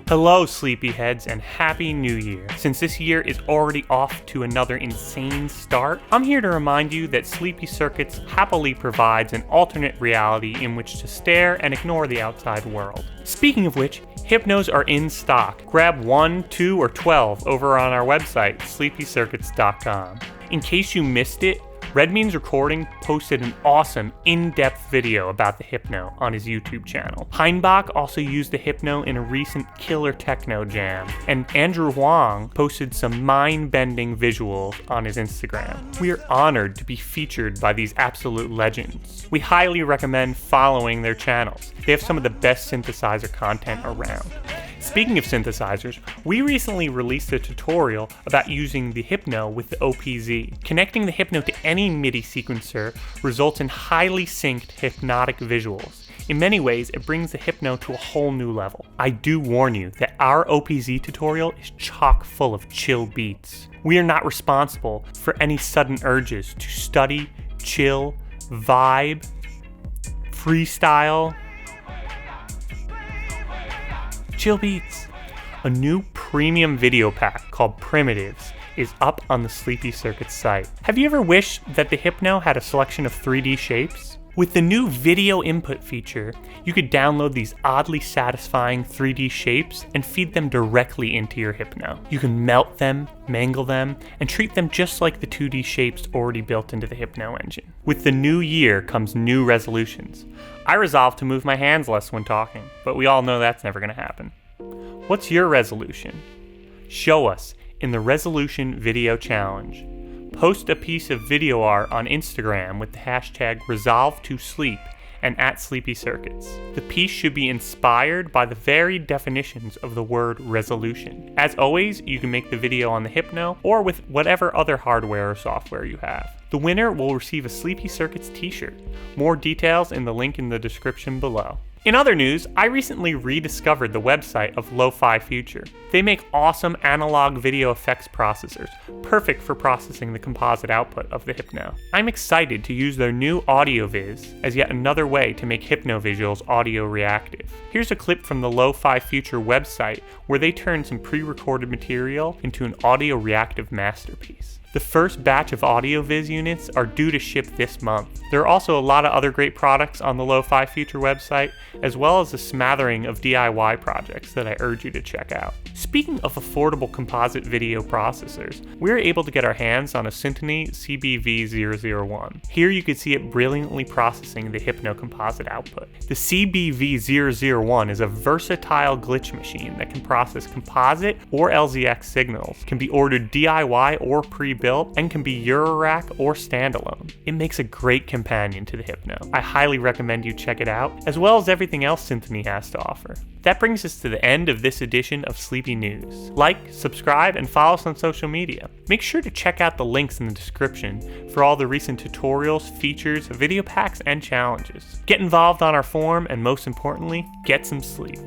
Hello sleepyheads and happy new year. Since this year is already off to another insane start, I'm here to remind you that Sleepy Circuits happily provides an alternate reality in which to stare and ignore the outside world. Speaking of which, Hypnos are in stock. Grab 1, 2, or 12 over on our website, sleepycircuits.com. In case you missed it, Redmeans Recording posted an awesome, in-depth video about the Hypno on his YouTube channel. Heinbach also used the Hypno in a recent killer techno jam, and Andrew Huang posted some mind-bending visuals on his Instagram. We are honored to be featured by these absolute legends. We highly recommend following their channels. They have some of the best synthesizer content around. Speaking of synthesizers, we recently released a tutorial about using the Hypno with the OPZ. Connecting the Hypno to any MIDI sequencer results in highly synced hypnotic visuals. In many ways, it brings the Hypno to a whole new level. I do warn you that our OPZ tutorial is chock full of chill beats. We are not responsible for any sudden urges to study, chill, vibe, freestyle. Chill beats. A new premium video pack called Primitives is up on the Sleepy Circuits site. Have you ever wished that the Hypno had a selection of 3D shapes? With the new video input feature, you could download these oddly satisfying 3D shapes and feed them directly into your Hypno. You can melt them, mangle them, and treat them just like the 2D shapes already built into the Hypno engine. With the new year comes new resolutions. I resolved to move my hands less when talking, but we all know that's never going to happen. What's your resolution? Show us in the Resolution Video Challenge. Post a piece of video art on Instagram with the hashtag #ResolveToSleep and @SleepyCircuits. The piece should be inspired by the varied definitions of the word resolution. As always, you can make the video on the Hypno or with whatever other hardware or software you have. The winner will receive a Sleepy Circuits t-shirt. More details in the link in the description below. In other news, I recently rediscovered the website of Lo-Fi Future. They make awesome analog video effects processors, perfect for processing the composite output of the Hypno. I'm excited to use their new Audiovis as yet another way to make Hypno visuals audio reactive. Here's a clip from the Lo-Fi Future website where they turn some pre-recorded material into an audio reactive masterpiece. The first batch of Audiovis units are due to ship this month. There are also a lot of other great products on the Lo-Fi Future website, as well as a smattering of DIY projects that I urge you to check out. Speaking of affordable composite video processors, we were able to get our hands on a Synteny CBV001. Here you can see it brilliantly processing the Hypno composite output. The CBV001 is a versatile glitch machine that can process composite or LZX signals, can be ordered DIY or pre-built, and can be Eurorack or standalone. It makes a great companion to the Hypno. I highly recommend you check it out, as well as everything else Synteny has to offer. That brings us to the end of this edition of Sleepy News. Like, subscribe, and follow us on social media. Make sure to check out the links in the description for all the recent tutorials, features, video packs, and challenges. Get involved on our forum, and most importantly, get some sleep.